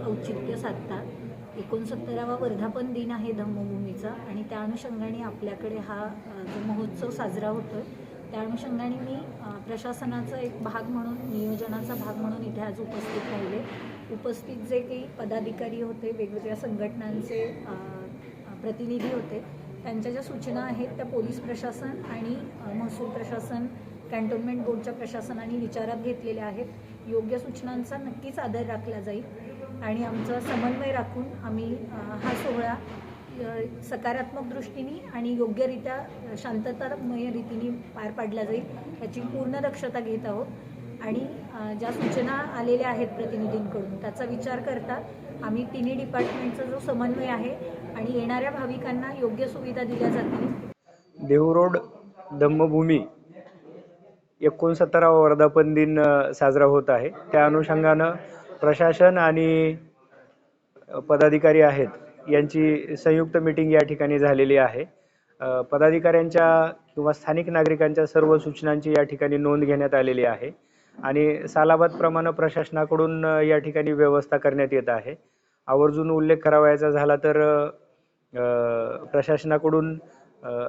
औचित्य साधता 69वा वर्धापन दिन आहे धम्मभूमीचा आणि त्या अनुषंगाने आपल्याकडे हा जो महोत्सव साजरा होतोय त्या अनुषंगाने मी प्रशासनाचा एक भाग म्हणून नियोजनाचा भाग म्हणून इथे आज उपस्थित राहिले। उपस्थित जे काही पदाधिकारी होते, वेगवेगळ्या संघटनांचे प्रतिनिधी होते, त्यांच्या ज्या सूचना आहेत त्या पोलीस प्रशासन आणि महसूल प्रशासन, कॅन्टोन्मेंट बोर्डच्या प्रशासनाने विचारात घेतलेल्या आहेत। योग्य सूचनांचा नक्कीच आदर राखला जाईल आणि आमचा समन्वय राखून आम्ही हा सोहळा सकारात्मक दृष्टीने आणि योग्यरित्या शांततामय रीतीने पार पाडला जाईल याची पूर्ण दक्षता घेत आहोत। आणि ज्या सूचना आलेल्या आहेत प्रतिनिधींकडून त्याचा विचार करता आम्ही तिन्ही डिपार्टमेंटचा जो समन्वय आहे आणि येणाऱ्या भाविकांना योग्य सुविधा दिल्या जातील। देहू धम्मभूमी 69वा वर्धापन दिन साजरा होत आहे। त्या अनुषंगानं प्रशासन आणि पदाधिकारी आहेत यांची संयुक्त मीटिंग या ठिकाणी झालेली आहे। पदाधिकाऱ्यांच्या किंवा स्थानिक नागरिकांच्या सर्व सूचनांची या ठिकाणी नोंद घेण्यात आलेली आहे आणि सालाबादप्रमाणे प्रशासनाकडून या ठिकाणी व्यवस्था करण्यात येत आहे। आवर्जून उल्लेख करावयाचा झाला तर प्रशासनाकडून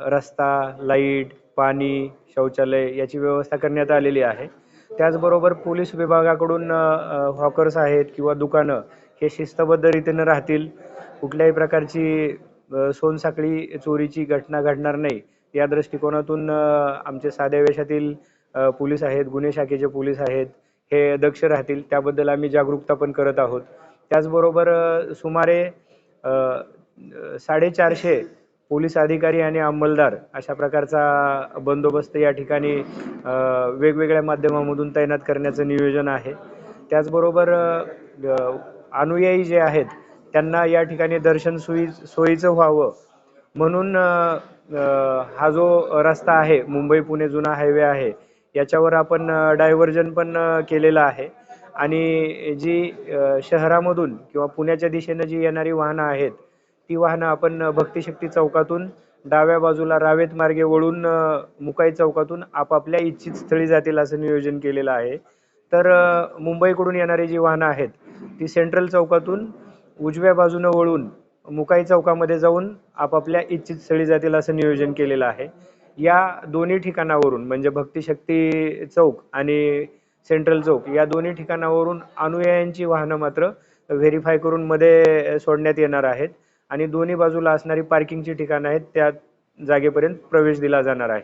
रस्ता, लाईट, पाणी, शौचालय याची व्यवस्था करण्यात आलेली आहे। त्याचबरोबर पोलीस विभागाकडून हॉकर्स आहेत किंवा दुकानं हे शिस्तबद्ध रीतीने राहतील, कुठल्याही प्रकारची सोनसाखळी चोरीची घटना घडणार नाही या दृष्टिकोनातून आमचे साध्या वेशातील पोलीस आहेत, गुन्हे शाखेचे पोलीस आहेत, हे दक्ष राहतील, त्याबद्दल आम्ही जागरूकता पण करत आहोत। त्याचबरोबर सुमारे 450 पोलीस अधिकारी आणि अंमलदार अशा प्रकारचा बंदोबस्त या ठिकाणी वेगवेगळ्या माध्यमांमधून तैनात करण्याचं नियोजन आहे। त्याचबरोबर अनुयायी जे आहेत त्यांना या ठिकाणी दर्शन सोयीचं व्हावं म्हणून हा जो रस्ता आहे, मुंबई पुणे जुना हायवे आहे, याच्यावर आपण डायव्हर्जन पण केलेलं आहे आणि जी शहरामधून किंवा पुण्याच्या दिशेने जी येणारी वाहनं आहेत ती वाहनं आपण भक्तिशक्ती चौकातून डाव्या बाजूला रावेत मार्गे वळून मुकाई चौकातून आपापल्या इच्छित स्थळी जातील असं नियोजन केलेलं आहे। तर मुंबईकडून येणारी जी वाहनं आहेत ती सेंट्रल चौकातून उजव्या बाजूने वळून मुकाई चौकामध्ये जाऊन आपापल्या इच्छित स्थळी जातील असं नियोजन केलेलं आहे। या दोन्ही ठिकाणावरून म्हणजे भक्तिशक्ती चौक आणि सेंट्रल चौक या दोन्ही ठिकाणावरून अनुयायांची वाहनं मात्र व्हेरीफाय करून मध्ये सोडण्यात येणार आहेत आणि दोन्ही बाजूला असणारी पार्किंगची ठिकाणं आहेत त्या जागेपर्यंत प्रवेश दिला जाणार आहे।